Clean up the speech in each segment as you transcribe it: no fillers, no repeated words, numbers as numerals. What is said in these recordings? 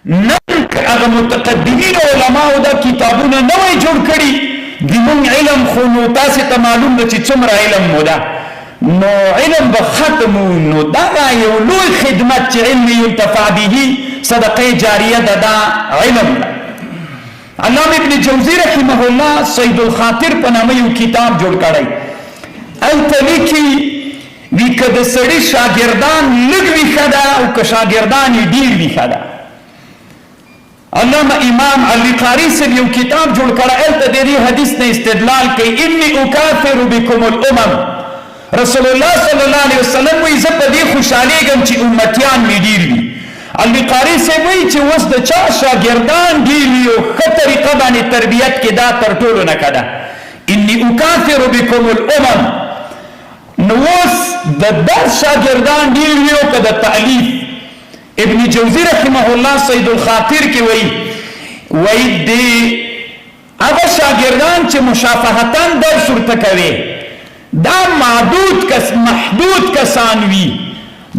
نن هغه متقدمین علماو دا کتابونه نوی جوړ کړي د مونږ علم خو نو تاسو ته معلوم ده چې څومره علم مو ده نو علم به ختم نو دا یو لوی خدمت چې علم ينتفع به صدقه جاریه ده دا علم ده. علامه ابن جوزی رحمه الله صید الخاطر په نامه یو کتاب جوړ کړی الته لیکي وی که د سړي شاګردان لږ ویښه ده او که شاګردان یې ډېر ویښه ده. علامه امام علی قاری صاحب یو کتاب جوړ کړی الته د دې حدیث نه استدلال کوي انی اکافر بكم الامم رسول الله صلی الله علیه وسلم وی زه په دې خوشحالیږم چې امتیان مې ډېر وي. علی قاری صاحب وی چې اوس د چا شاګردان ډېر وي او ښه طریقه باندې تربیت کې دا تر ټولو نه ښه ده. انی اکافر بكم الامم نو اوس د درس شاګردان ډېر وي او که د تألیف ابن جوزی رحمه الله صید الخاطر کی وی دی اگه شاگردان چه مشافهتان درس ورته کوي دا محدود کسانوی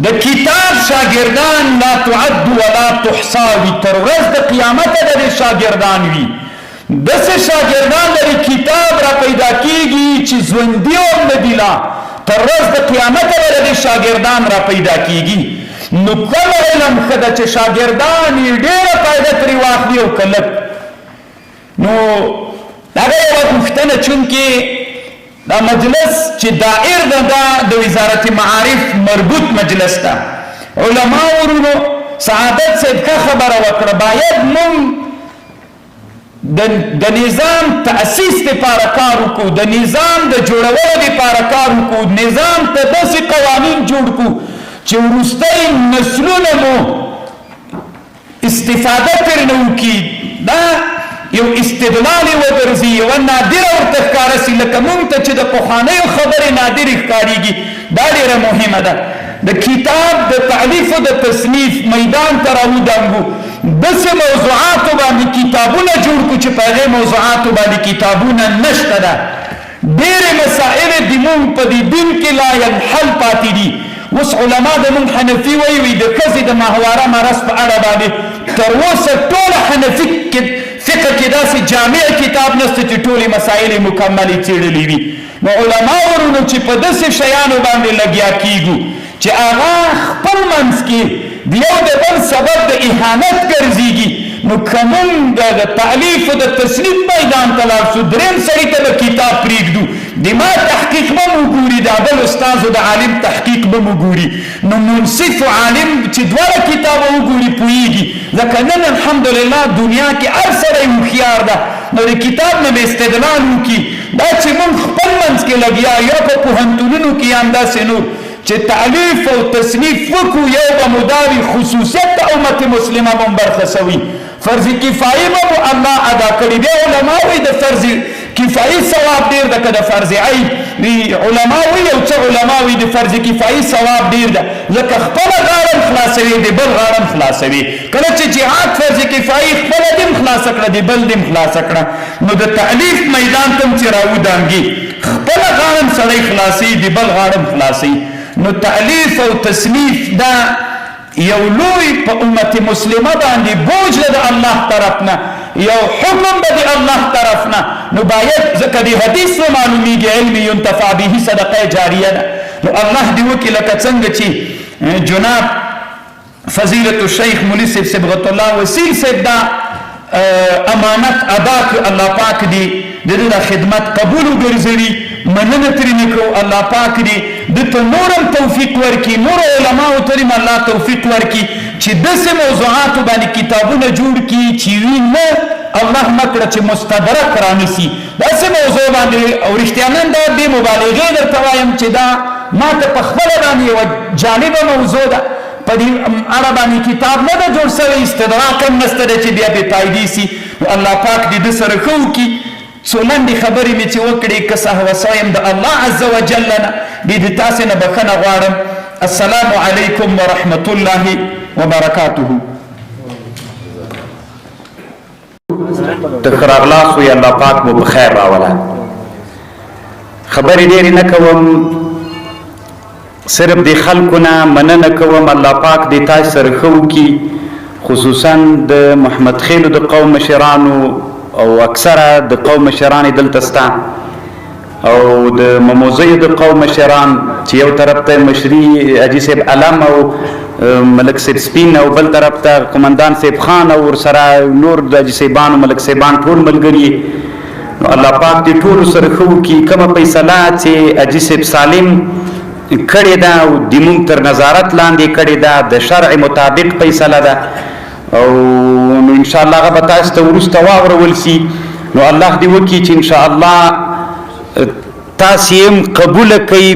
د کتاب شاگردان لا تعد ولا تحصاوی تر ورځ د قیامت د شاگردان وی دس شاگردان د کتاب را پیدا کیږي چې ژوندي او ندیلا تر ورځ د قیامت د شاگردان را پیدا کیږي. نو کله علم خدا چې شاګردان یې ډېره فایده ترې واخلي او که لږ نو هغه یوه پوښتنه چونکې دا مجلس چې دائر ده دا د وزارت معارف مربوط مجلس ده علما ورونو سعادت صاحب ښه خبره وکړه باید موږ د نظام تأسیس دپاره کار وکړو د نظام د جوړولو دپاره کار وکړو نظام ته داسې قوانین جوړ کړو چې وروستی نسلونه مو استفاده ترې نه وکړي دا یو استدلال یې وګرځي یوه نادره ورته ښکاره سي لکه موږ ته چې د پخوانیو خبرې نادرې ښکارېږي دا ډېره مهمه ده. د کتاب د تألیف او د تصنیف میدان ته راودانګو داسې موضوعاتو باندې کتابونه جوړ کړو چې په هغې موضوعاتو باندې کتابونه نشته ده ډېرې مسائل د موږ په دې دین کې لا ينحل پاتې دي. اوس علما د مونږ حنفي وایي د ښځې د ماهواره مرض په اړه باندې تر اوسه ټوله حنفي فقه کې داسې جامع کتاب نشته چې ټولې مسایل مکملې څېړلې وي. نو علما ورونو چې په داسې شیانو باندې لګیا کیږو چې هغه خپل منځ کې د یو د بل سبب د اهانت ګرځېږي نو که مونږ د تألیف او د تصنیف میدان ته لاړ شو درېیم سړي ته به کتاب پرېږدو د ما تحقیق به مو ګوري د بل استاذ او د عالم تحقیق به مو ګوري نو منصف او عالم چې دواړه کتابه وګوري پوهېږي ځکه نن الحمدلله دنیا کې هر سړی هوښیار ده نو د کتاب نه به استدلال وکړي دا چې مونږ خپل منځ کې لګیا یا په پوهنتونونو کې یا همداسې نور چې تألیف او تصنیف وکړو یو به مو دا وي خصوصیت د امت مسلمه مو برخصوي فرض کفایي به مو الله ادا کړي دی علما وایي د فرض کفایي ثواب ډېر ده که د فرض عین علما وایي یو څه علما وایي د فرض کفایي ثواب ډېر ده ځکه خپله غاړه خلاصوي د بل غاړه خلاصوي کله چې جهاد فرض کفایي خپله دې خلاصه کړه د بل دې خلاصه کړه نو د تألیف میدان ته چې راودانګي خپله غاړه سړی خلاصوي د بل غاړه خلاصوي نو تألیف او تصنیف دا یو لوی په امت مسلمه باندې بوج ده د الله طرف نه یو حکم به د الله طرف نه نو باید ځکه د حدیث و معلومیږي علم ينتفع به صدقه جاریه ده نو الله دې وکړي لکه څنګه چې جناب فضیلت الشیخ مولوی صاحب صبغت الله وسیل صاحب دا امانت ادا کړ الله پاک دې د دې خدمت قبول وګرځوي مننه ترې نه کړو الله پاک دې دته نورم توفیق ورکړي نور علماو ته هم الله توفیق ورکړي چې داسې موضوعاتو باندې کتابونه جوړ کړي چې وي نه الله مکړه چې مستدرک رانیسي داسې موضوع باندې او رښتیا نن دا بې مبالغې درته وایم چې دا ما ته په خپله باندې یوه جالبه موضوع ده په دې اړه باندې کتاب نه ده جوړ سوی استدراک هم نشته دی چې بیا بې فایدې سي الله پاک دې ده سره ښه وکړي څو لنډې خبرې مې چې وکړې که سهوه سویم د الله عز وجل نه بې د تاسې نه بښنه غواړم السلام علیکم ورحمة الله وبرکاته. ته ښه راغلاست وی الله پاک مو په خیر راوله خبرې ډېرې نه کوم صرف د خلکو نه مننه کوم الله پاک دې تاسو سره ښه وکړي خصوصا د محمد خیلو د قوم مشرانو او اکثره د قوم مشران دلته ستا او د مموزیو د قوم مشران چې یو طرف ته مشري حاجي صاحب علم او ملک صاحب سپین او بل طرف ته قمندان صاحب خان او ورسره نور د حاجي صاحبان او ملک صاحبان ټول ملګري نو الله پاک دې ټول سره خو کی کومه فیصله چې حاجي صاحب سالم کړی دا او د مونږ تر نظارت لاندې کړی دا د شرع مطابق فیصله ده او نو ان شاء الله هغه تاسو ته ورسته واورول شي نو الله دې وکړي چې ان شاء الله تاسو یې قبول کړئ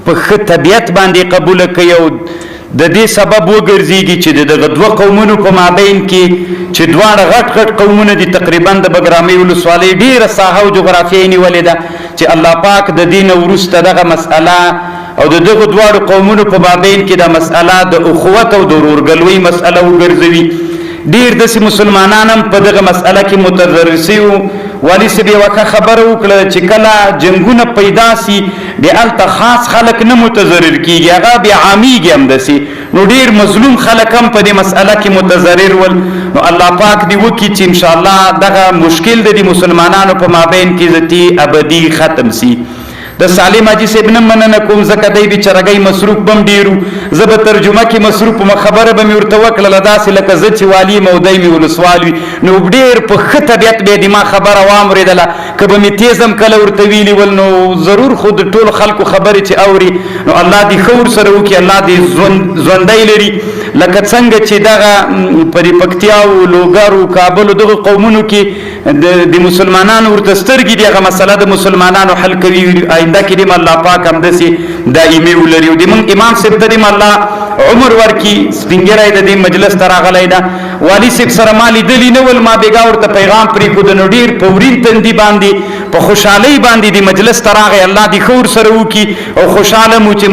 په ښه طبیعت باندې قبول کړئ او د دې سبب وګرځيږي چې د دوه قومونو په مابین کې چې دواړه غټ غټ قومونه دي تقریبا د بګرامي ولسوالۍ ډیره ساحه او جغرافیه نیولې ده چې الله پاک د دین ورسته دغه مسأله او دغه دواړو قومونو په مابین کې د مسأله د اخوت او د ورورګلوي مسأله وګرځوي ډیر د مسلمانانو په دغه مسأله کې متضرر شي والی سبي وکه خبر وکړه چې کله جنگونه پیدا سي به الته خاص خلک نه متضرر کیږي هغه به عاميږي هم دسي نو ډیر مظلوم خلک هم په دې مسأله کې متضرر ول نو الله پاک دې وکړي چې ان شاء الله دغه مشکل د مسلمانانو په مابین کې ذاتی ابدي ختم سي د سالم حاجي صاحب نه مننه کوم زکه دی بیچارهګي مصروف بم ډیرو زب ترجمه کې مصروف ما خبره به مې ورته وکړه داسې لکه زه چې والی مودای می ولسوالوي نو ډیر په ښه طبیعت به د ما خبره وامریدله که به مې تیزم کله ورته ویلي ول نو ضرور خود ټول خلکو خبرې چې اوري نو الله دې ښه ورسره وکړي الله دې ژوندی لري لکه څنګه چې دغه پرې پکتیا او لوګر او کابل دغه قومونو کې د مسلمانانو ورته سترګې دي هغه مسله د مسلمانانو حل کوي آینده کې دې الله پاک هم داسې دایمي ولري او د موږ امام صاحب ته دې الله عمر ورکي سپینګری د دې مجلس ته راغلی ده والی صاحب سره ما لیدلي نه ول ما بېګا ورته پیغام پرېښود نو ډېر په ورین تندي باندې په خوشحالۍ باندې د مجلس ته راغی الله دې ښه ورسره وکړي او خوشحاله مو چې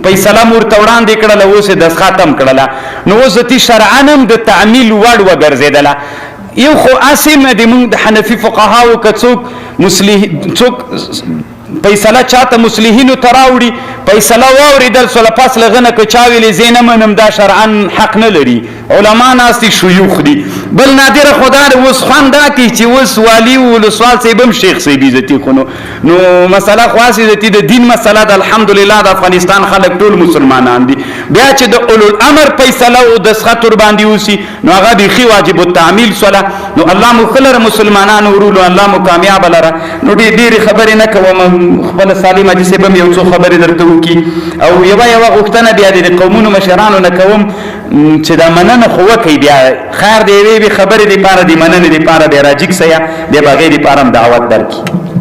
فیصله مو ورته وړاندې کړله اوس یې دستخط هم کړله نو اوس ذاتي شرعاً هم د تعمیل وړ وګرځېدله یو خو اسیم د موږ د حنفي فقهاو که څوک فیصله چاته مصلحینو تراوړي فیصله واوریدل سول پس لغنه که چا ویلې زینه منم دا شرعاً حق نه لري علما ناستي شيوخ دي بل نادر خدای اوس خوان دا کی چې اوس والی ولسوال صاحب شیخ صاحب عزتي خونو نو مسله خاصه عزتي د دین مسله د الحمدلله د افغانستان خلک ټول مسلمانان دي بیا چې د اولو الامر فیصله او د خطر باندې وسی نو هغه بيخي واجب التعمیل صلا نو الله مخلر مسلمانانو ورولو الله مو کامیاب لره نو ډېر خبرې نه کوم خپل سالم حاجي صاحب یو څو خبرې درته وکي او یو غوښتنه بیا د قومونو مشرانو نه کوم چې دا مننه خو کوي بیا خیر دی وی خبرې دی پاره دی مننه دی پاره دی راجیک سیا دی بغیر دی پاره دعوت درکې